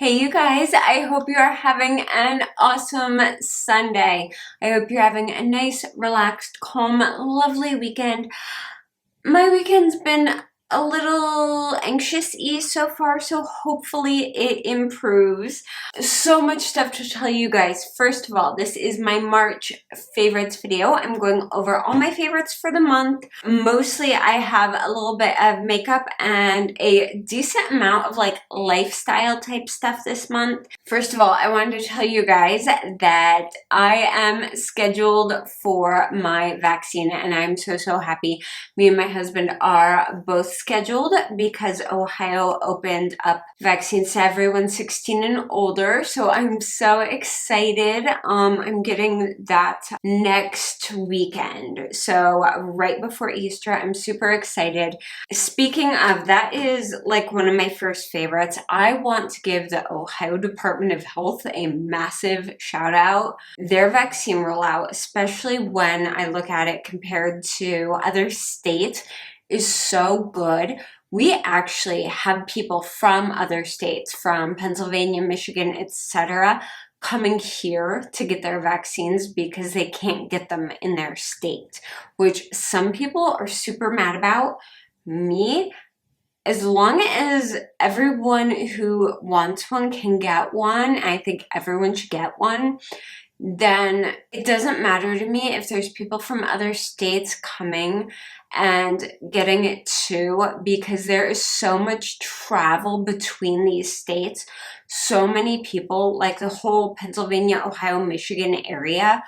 Hey you guys, I hope you are having an awesome Sunday. I hope you're having a nice, relaxed, calm, lovely weekend. My weekend's been a little anxious-y so far, so hopefully it improves. So much stuff to tell you guys. First of all, this is my March favorites video. I'm going over all my favorites for the month. Mostly I have a little bit of makeup and a decent amount of like lifestyle type stuff this month. First of all, I wanted to tell you guys that I am scheduled for my vaccine and I'm so happy. Me and my husband are both scheduled because Ohio opened up vaccines to everyone 16 and older, so I'm so excited. I'm getting that next weekend, so right before Easter. I'm super excited. Speaking of, that is like one of my first favorites. I want to give the Ohio Department of Health a massive shout out. Their vaccine rollout, especially when I look at it compared to other states, is so good. We actually have people from other states, from Pennsylvania, Michigan, etc., coming here to get their vaccines because they can't get them in their state, which some people are super mad about. Me, as long as everyone who wants one can get one, I think everyone should get one, then it doesn't matter to me if there's people from other states coming and getting it too, because there is so much travel between these states. So many people, like the whole Pennsylvania, Ohio, Michigan area,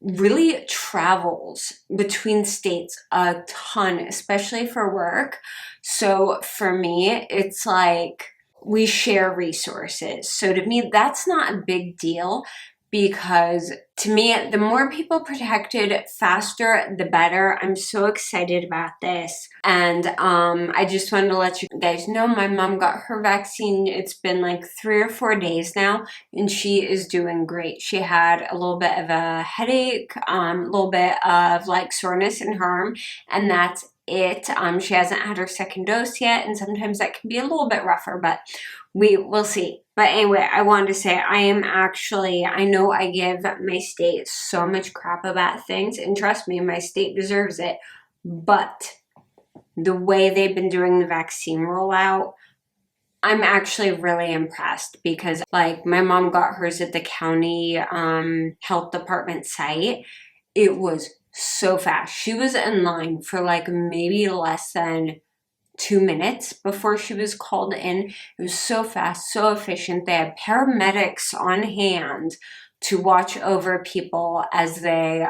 really travels between states a ton, especially for work. So for me, it's like we share resources. So to me, that's not a big deal, because to me, the more people protected faster, the better. I'm so excited about this. And I just wanted to let you guys know my mom got her vaccine. It's been like 3 or 4 days now, and she is doing great. She had a little bit of a headache, a little bit of like soreness in her arm, and that's it. She hasn't had her second dose yet, and sometimes that can be a little bit rougher, but we will see. But anyway, I wanted to say I know I give my state so much crap about things, and trust me, my state deserves it, but the way they've been doing the vaccine rollout, I'm actually really impressed, because like my mom got hers at the county health department site. It was so fast. She was in line for like maybe less than 2 minutes before she was called in. It was so fast, so efficient. They had paramedics on hand to watch over people as they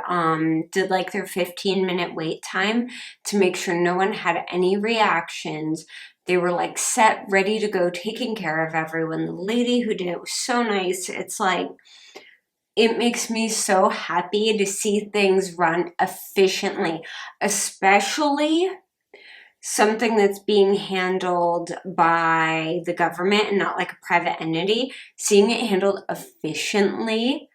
did like their 15-minute wait time to make sure no one had any reactions. They were like set, ready to go, taking care of everyone. The lady who did it was so nice. It's like, it makes me so happy to see things run efficiently, especially something that's being handled by the government and not like a private entity. Seeing it handled efficiently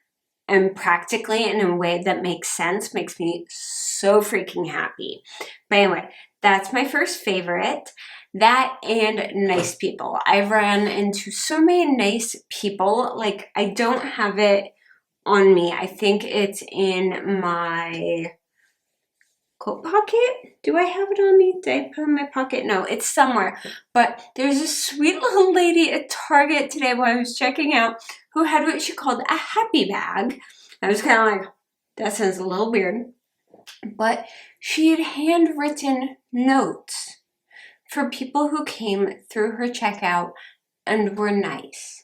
and practically in a way that makes sense makes me so freaking happy. But anyway, that's my first favorite. That and nice people. I've run into so many nice people. Like, I don't have it on me. I think it's in my coat pocket. Do I have it on me? Did I put it in my pocket? No, it's somewhere. But there's a sweet little lady at Target today while I was checking out who had what she called a happy bag. I was kind of like, that sounds a little weird. But she had handwritten notes for people who came through her checkout and were nice.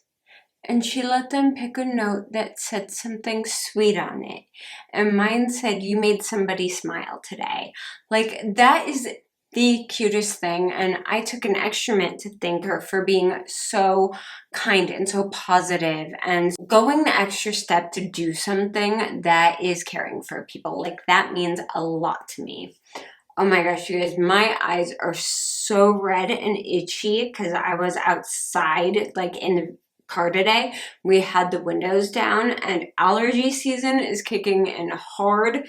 And she let them pick a note that said something sweet on it. And mine said, "You made somebody smile today." Like, that is the cutest thing. And I took an extra minute to thank her for being so kind and so positive and going the extra step to do something that is caring for people. Like, that means a lot to me. Oh my gosh, you guys, my eyes are so red and itchy because I was outside, like in the car today. We had the windows down, and allergy season is kicking in hard.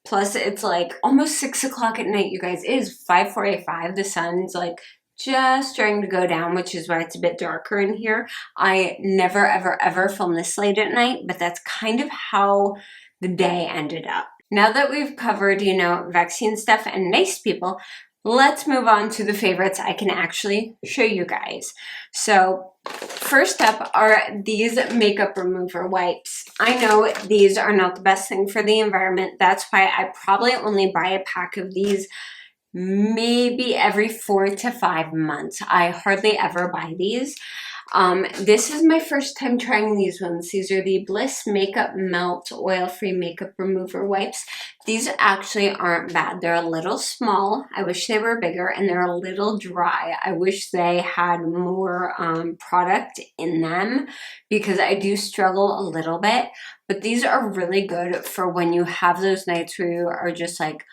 Plus, it's like almost 6 o'clock at night, you guys. It is 5:45. The sun's like just starting to go down, which is why it's a bit darker in here. I never, ever, ever film this late at night, but that's kind of how the day ended up. Now that we've covered, you know, vaccine stuff and nice people, let's move on to the favorites I can actually show you guys. So first up are these makeup remover wipes. I know these are not the best thing for the environment. That's why I probably only buy a pack of these maybe every 4 to 5 months. I hardly ever buy these. This is my first time trying these ones. These are the Bliss Makeup Melt Oil-Free Makeup Remover Wipes. These actually aren't bad. They're a little small. I wish they were bigger, and they're a little dry. I wish they had more product in them because I do struggle a little bit. But these are really good for when you have those nights where you are just like,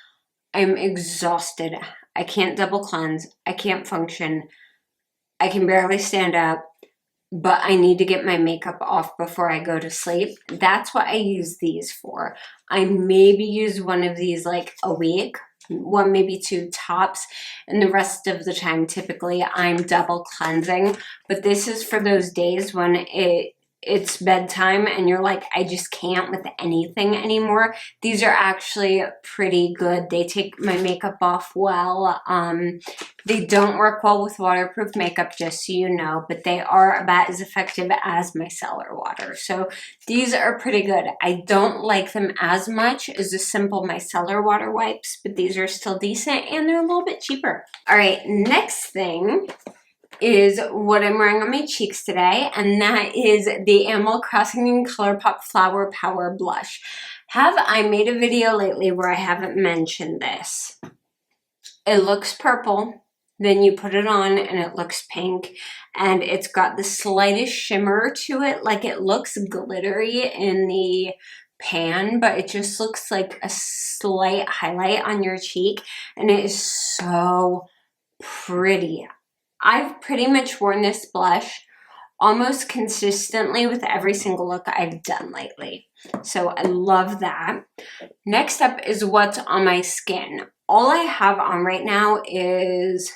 I'm exhausted. I can't double cleanse. I can't function. I can barely stand up, but I need to get my makeup off before I go to sleep. That's what I use these for. I maybe use one of these like a week, one, maybe two tops, and the rest of the time, typically I'm double cleansing. But this is for those days when it's bedtime and you're like, I just can't with anything anymore. These are actually pretty good. They take my makeup off well. They don't work well with waterproof makeup, just so you know, but they are about as effective as micellar water. So these are pretty good. I don't like them as much as the simple micellar water wipes, but these are still decent and they're a little bit cheaper. All right, next thing is what I'm wearing on my cheeks today, and that is the Animal Crossing ColourPop Flower Power Blush. Have I made a video lately where I haven't mentioned this? It looks purple, then you put it on and it looks pink, and it's got the slightest shimmer to it, like it looks glittery in the pan, but it just looks like a slight highlight on your cheek, and it is so pretty. I've pretty much worn this blush almost consistently with every single look I've done lately. So I love that. Next up is what's on my skin. All I have on right now is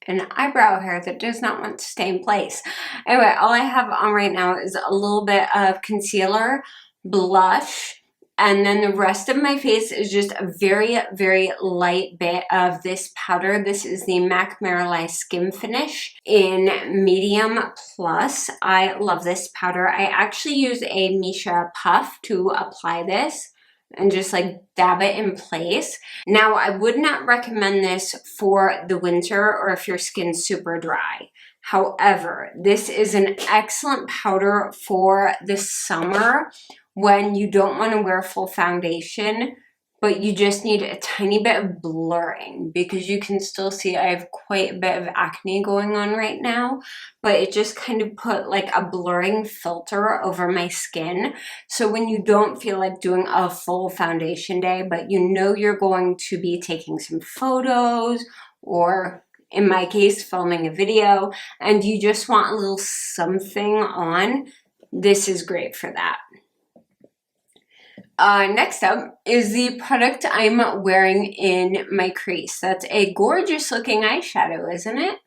an eyebrow hair that does not want to stay in place. Anyway, all I have on right now is a little bit of concealer, blush, and then the rest of my face is just a very, very light bit of this powder. This is the MAC Marily Skin Finish in Medium Plus. I love this powder. I actually use a Misha puff to apply this and just like dab it in place. Now, I would not recommend this for the winter or if your skin's super dry. However, this is an excellent powder for the summer when you don't want to wear full foundation, but you just need a tiny bit of blurring, because you can still see I have quite a bit of acne going on right now, but it just kind of put like a blurring filter over my skin. So when you don't feel like doing a full foundation day, but you know you're going to be taking some photos, or in my case, filming a video, and you just want a little something on, this is great for that. Next up is the product I'm wearing in my crease. That's a gorgeous looking eyeshadow, isn't it?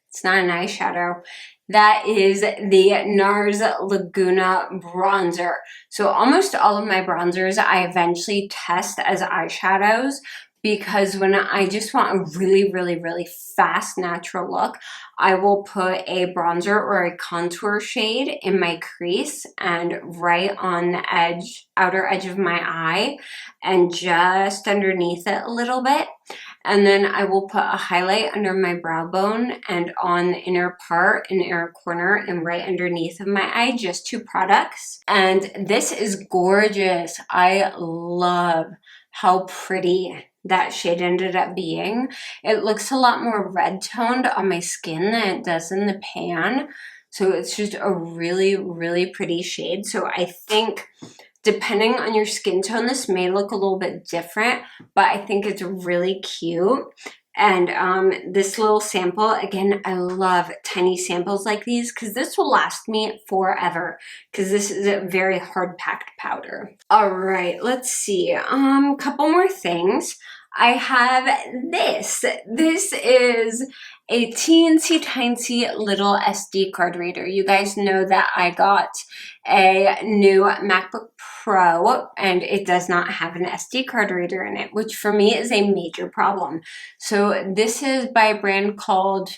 It's not an eyeshadow. That is the NARS Laguna bronzer. So almost all of my bronzers I eventually test as eyeshadows, because when I just want a really, really, really fast natural look, I will put a bronzer or a contour shade in my crease and right on the edge, outer edge of my eye, and just underneath it a little bit. And then I will put a highlight under my brow bone and on the inner part, in the inner corner, and right underneath of my eye, just 2 products. And this is gorgeous. I love how pretty that shade ended up being. It looks a lot more red toned on my skin than it does in the pan. So it's just a really, really pretty shade. So I think depending on your skin tone, this may look a little bit different, but I think it's really cute. And this little sample, again, I love tiny samples like these because this will last me forever, because this is a very hard packed powder. All right, let's see. Couple more things. I have this. This is a teensy tiny little SD card reader. You guys know that I got a new MacBook Pro and it does not have an SD card reader in it, which for me is a major problem. So this is by a brand called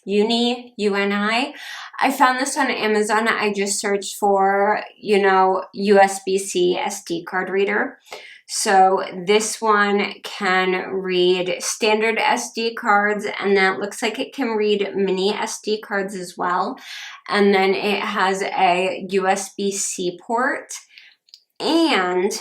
UNI. I found this on Amazon. I just searched for, USB-C SD card reader. So this one can read standard SD cards, and then it looks like it can read mini SD cards as well. And then it has a USB-C port, and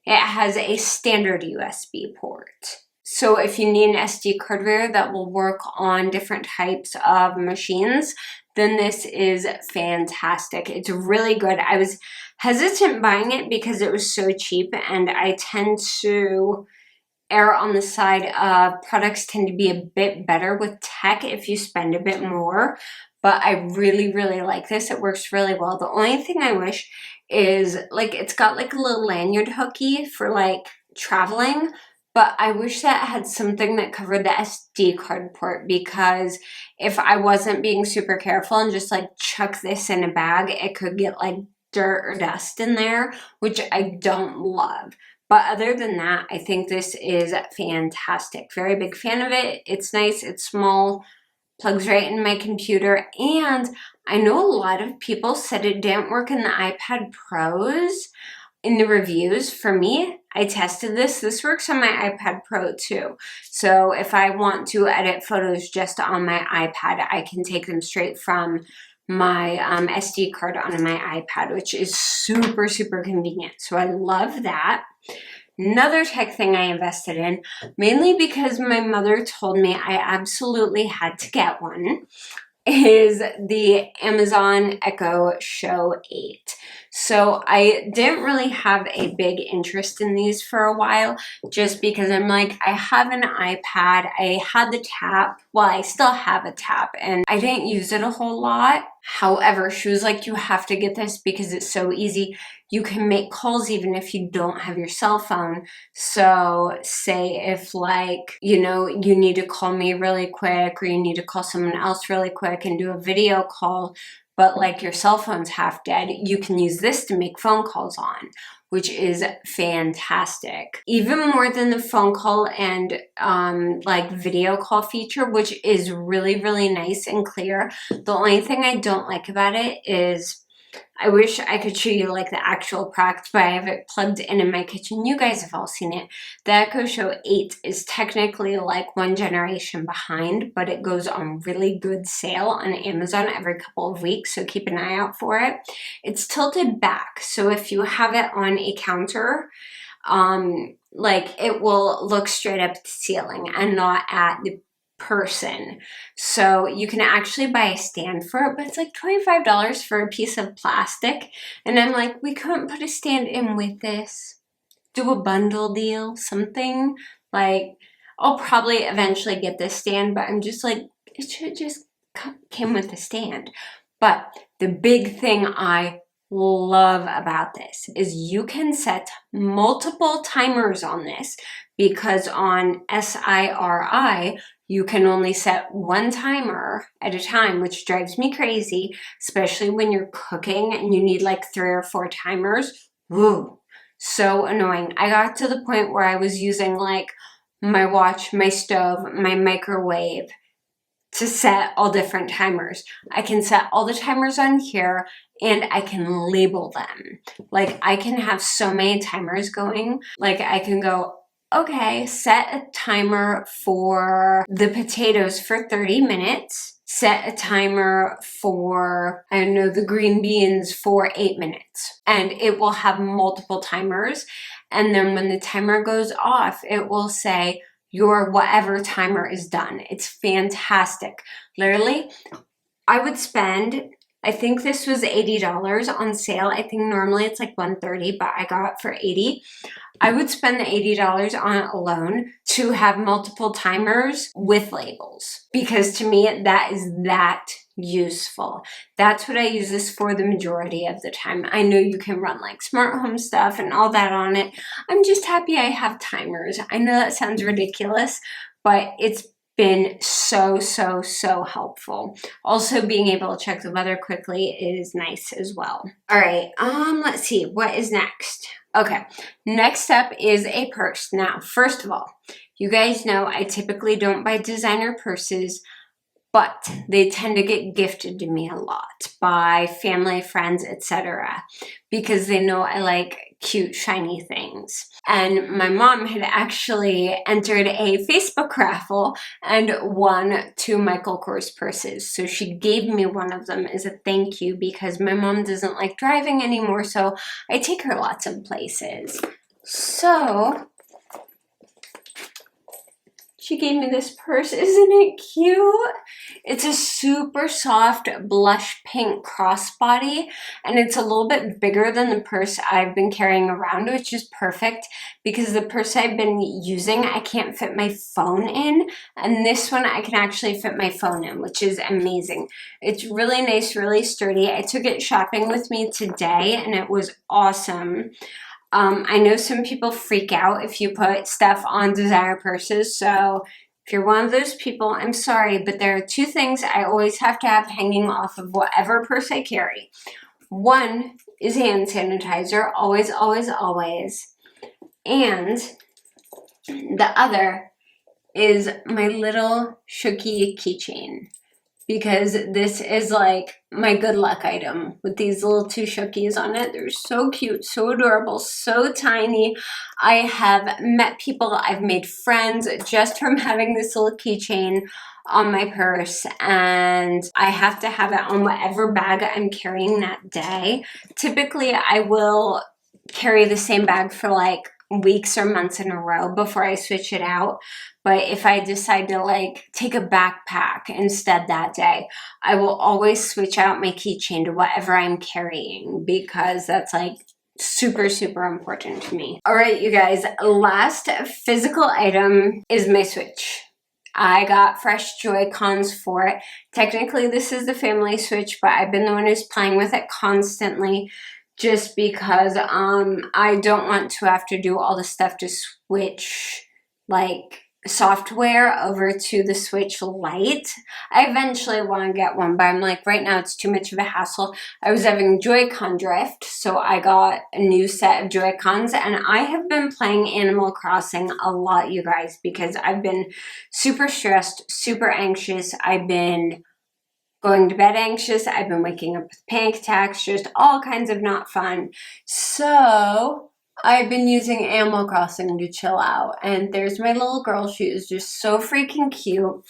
it has a standard USB port. So if you need an SD card reader that will work on different types of machines, then this is fantastic. It's really good. I was hesitant buying it because it was so cheap, and I tend to err on the side of products tend to be a bit better with tech if you spend a bit more. But I really, really like this. It works really well. The only thing I wish is, it's got a little lanyard hooky for traveling, but I wish that had something that covered the SD card port, because if I wasn't being super careful and just chuck this in a bag, it could get dirt or dust in there, which I don't love. But other than that, I think this is fantastic. Very big fan of it. It's nice, it's small, plugs right in my computer, and I know a lot of people said it didn't work in the iPad Pros in the reviews. For me, I tested this. This works on my iPad Pro too. So if I want to edit photos just on my iPad, I can take them straight from my SD card onto my iPad, which is super, super convenient. So I love that. Another tech thing I invested in, mainly because my mother told me I absolutely had to get one, is the Amazon Echo Show 8. So I didn't really have a big interest in these for a while, just because I'm I have an iPad, I had the Tap, well, I still have a Tap, and I didn't use it a whole lot. However, she was like, you have to get this because it's so easy. You can make calls even if you don't have your cell phone. So say if you need to call me really quick, or you need to call someone else really quick and do a video call, but your cell phone's half dead, you can use this to make phone calls on, which is fantastic. Even more than the phone call and video call feature, which is really, really nice and clear. The only thing I don't like about it is, I wish I could show you the actual product, but I have it plugged in my kitchen. You guys have all seen it. The Echo Show 8 is technically one generation behind, but it goes on really good sale on Amazon every couple of weeks, so keep an eye out for it. It's tilted back, so if you have it on a counter, it will look straight up at the ceiling and not at the person. So you can actually buy a stand for it, but it's $25 for a piece of plastic. And I'm we couldn't put a stand in with this. Do a bundle deal, something. I'll probably eventually get this stand, but I'm just it should just come with a stand. But the big thing I love about this is you can set multiple timers on this, because on SIRI, you can only set one timer at a time, which drives me crazy, especially when you're cooking and you need 3 or 4 timers. Woo, so annoying. I got to the point where I was using my watch, my stove, my microwave to set all different timers. I can set all the timers on here, and I can label them. I can have so many timers going. I can go, okay, set a timer for the potatoes for 30 minutes. Set a timer for, I don't know, the green beans for 8 minutes. And it will have multiple timers. And then when the timer goes off, it will say, your whatever timer is done. It's fantastic. Literally, I would spend, I think this was $80 on sale. I think normally it's $130, but I got it for $80. I would spend the $80 on it alone to have multiple timers with labels, because to me that is that useful. That's what I use this for the majority of the time. I know you can run like smart home stuff and all that on it. I'm just happy I have timers. I know that sounds ridiculous, but it's been so helpful. Also, being able to check the weather quickly is nice as well. All right, let's see, what is next? Okay, next up is a purse. Now, first of all, you guys know I typically don't buy designer purses, but they tend to get gifted to me a lot by family, friends, etc., because they know I like cute, shiny things. And my mom had actually entered a Facebook raffle and won 2 Michael Kors purses. So she gave me one of them as a thank you, because my mom doesn't like driving anymore, so I take her lots of places. So she gave me this purse. Isn't it cute? It's a super soft blush pink crossbody, and it's a little bit bigger than the purse I've been carrying around, which is perfect because the purse I've been using, I can't fit my phone in, and this one I can actually fit my phone in, which is amazing. It's really nice, really sturdy. I took it shopping with me today, and it was awesome. I know some people freak out if you put stuff on designer purses, so if you're one of those people, I'm sorry, but there are 2 things I always have to have hanging off of whatever purse I carry. One is hand sanitizer, always, always, always. And the other is my little Shooky keychain, because this is like my good luck item with these little 2 Shookies on it. They're so cute, so adorable, so tiny. I have met people, I've made friends just from having this little keychain on my purse, and I have to have it on whatever bag I'm carrying that day. Typically, I will carry the same bag for like weeks or months in a row before I switch it out. But if I decide to like take a backpack instead that day, I will always switch out my keychain to whatever I'm carrying, because that's like super important to me. All right, you guys, last physical item is my Switch. I got fresh Joy-Cons for it. Technically, this is the family Switch, but I've been the one who's playing with it constantly, just because I don't want to have to do all the stuff to switch like software over to the Switch Lite. I eventually want to get one, but I'm like, right now it's too much of a hassle. I was having Joy-Con drift, so I got a new set of Joy-Cons, and I have been playing Animal Crossing a lot, you guys, because I've been super stressed, super anxious. I've been going to bed anxious. I've been waking up with panic attacks, just all kinds of not fun. So I've been using Animal Crossing to chill out. And there's my little girl. She is just so freaking cute.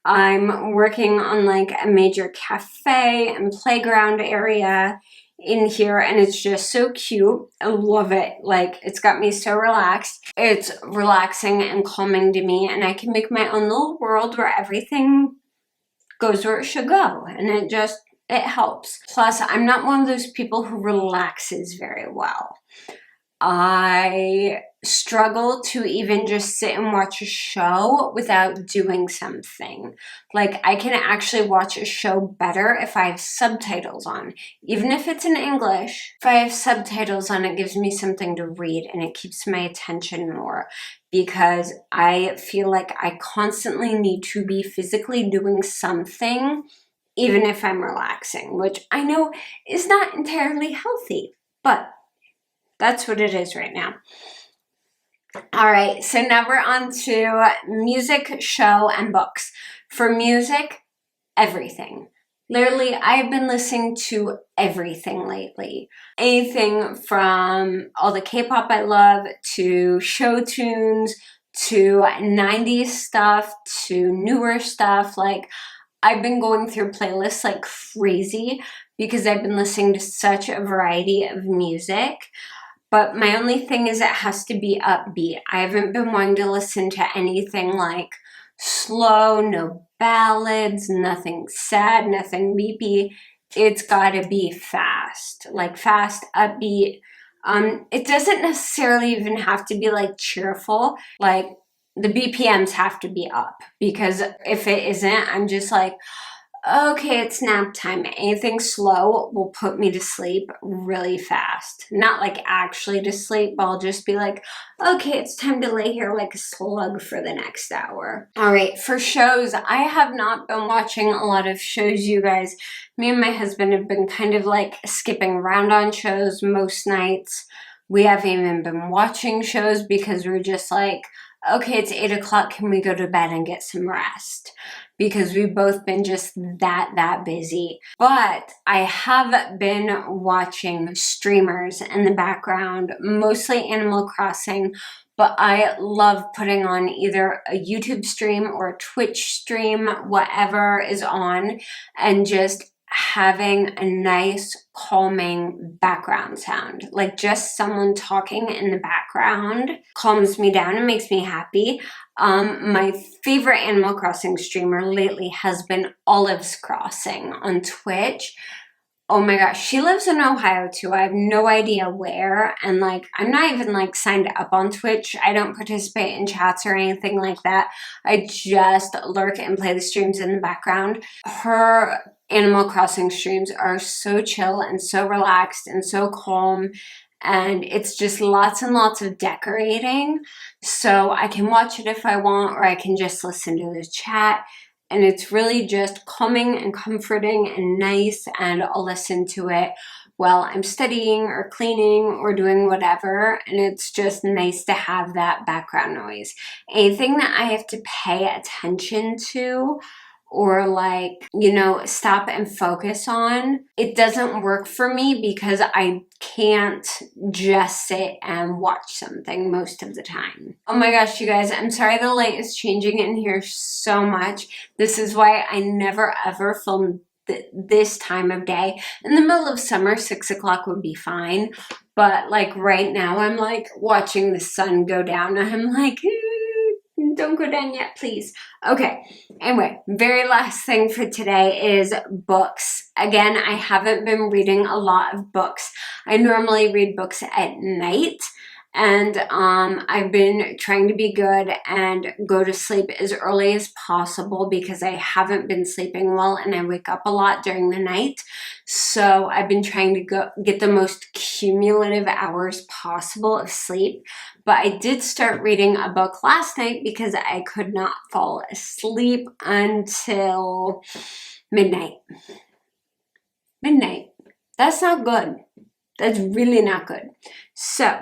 I'm working on like a major cafe and playground area in here, and it's just so cute. I love it. Like, it's got me so relaxed. It's relaxing and calming to me, and I can make my own little world where everything goes where it should go, and it helps. Plus, I'm not one of those people who relaxes very well. I struggle to even just sit and watch a show without doing something. Like, I can actually watch a show better if I have subtitles on. Even if it's in English, if I have subtitles on, it gives me something to read, and it keeps my attention more, because I feel like I constantly need to be physically doing something, even if I'm relaxing, which I know is not entirely healthy, but that's what it is right now. All right, so now we're on to music, show, and books. For music, everything. Literally, I've been listening to everything lately. Anything from all the K-pop I love, to show tunes, to 90s stuff, to newer stuff. Like, I've been going through playlists like crazy because I've been listening to such a variety of music. But my only thing is it has to be upbeat. I haven't been wanting to listen to anything like slow, no ballads, nothing sad, nothing weepy. It's gotta be fast, like fast, upbeat, It doesn't necessarily even have to be like cheerful. Like the BPMs have to be up, because if it isn't, I'm just like, okay, it's nap time. Anything slow will put me to sleep really fast. Not like actually to sleep, but I'll just be like, okay, it's time to lay here like a slug for the next hour. All right, for shows, I have not been watching a lot of shows, you guys. Me and my husband have been kind of like skipping around on shows most nights. We haven't even been watching shows because we're just like, okay, it's 8 o'clock. Can we go to bed and get some rest? Because we've both been just that busy. But I have been watching streamers in the background, mostly Animal Crossing, but I love putting on either a YouTube stream or a Twitch stream, whatever is on, and just having a nice calming background sound. Like just someone talking in the background calms me down and makes me happy. My favorite Animal Crossing streamer lately has been Olive's Crossing on Twitch. Oh my gosh, she lives in Ohio too. I have no idea where. And like, I'm not even like signed up on Twitch. I don't participate in chats or anything like that. I just lurk and play the streams in the background. Her Animal Crossing streams are so chill and so relaxed and so calm. And it's just lots and lots of decorating. So I can watch it if I want, or I can just listen to the chat. And it's really just calming and comforting and nice, and I'll listen to it while I'm studying or cleaning or doing whatever, and it's just nice to have that background noise. Anything that I have to pay attention to or like, you know, stop and focus on, it doesn't work for me because I can't just sit and watch something most of the time. Oh my gosh, you guys, I'm sorry the light is changing in here so much. This is why I never ever film this time of day. In the middle of summer, 6 o'clock would be fine. But like right now, I'm like watching the sun go down. I'm like, don't go down yet, please. Okay, anyway, very last thing for today is books. Again, I haven't been reading a lot of books. I normally read books at night, and I've been trying to be good and go to sleep as early as possible because I haven't been sleeping well and I wake up a lot during the night. So I've been trying to get the most cumulative hours possible of sleep. But I did start reading a book last night because I could not fall asleep until midnight. Midnight. That's not good. That's really not good. So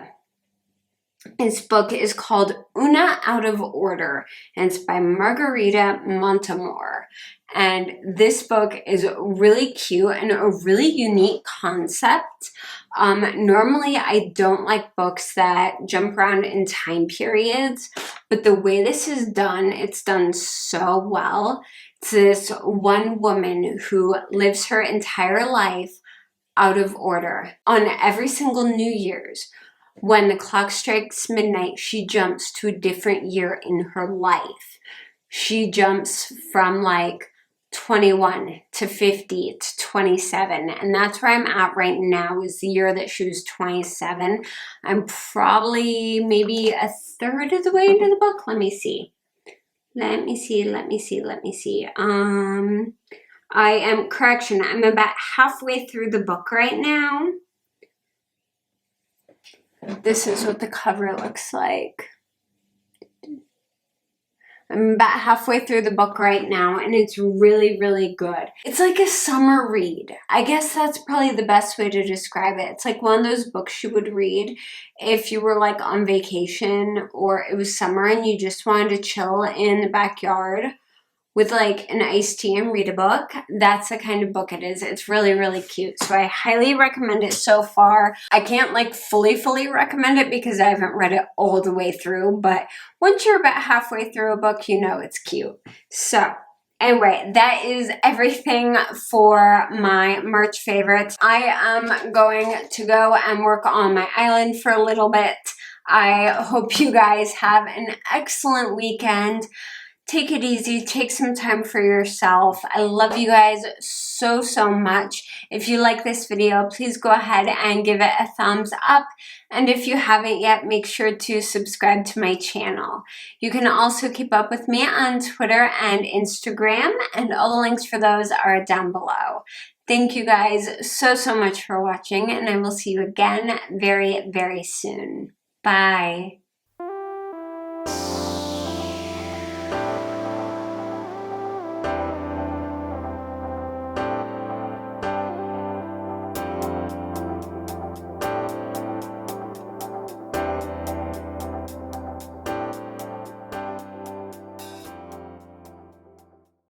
this book is called Una Out of Order, and it's by Margarita Montemor. And this book is really cute and a really unique concept. Normally, I don't like books that jump around in time periods, but the way this is done, it's done so well. It's this one woman who lives her entire life out of order. On every single New Year's, when the clock strikes midnight, she jumps to a different year in her life. She jumps from like 21 to 50 to 27, and that's where I'm at right now, is the year that she was 27. I'm probably maybe a third of the way into the book. Let me see. I am, correction, I'm about halfway through the book right now. This is what the cover looks like. I'm about halfway through the book right now, and it's really, really good. It's like a summer read. I guess that's probably the best way to describe it. It's like one of those books you would read if you were like on vacation or it was summer and you just wanted to chill in the backyard with like an iced tea and read a book. That's the kind of book it is. It's really, really cute. So I highly recommend it so far. I can't like fully recommend it because I haven't read it all the way through, but once you're about halfway through a book, you know it's cute. So anyway, that is everything for my March favorites. I am going to go and work on my island for a little bit. I hope you guys have an excellent weekend. take it easy, take some time for yourself. I love you guys so, so much. If you like this video, please go ahead and give it a thumbs up. And if you haven't yet, make sure to subscribe to my channel. You can also keep up with me on Twitter and Instagram, and all the links for those are down below. Thank you guys so, so much for watching, and I will see you again very, very soon. Bye.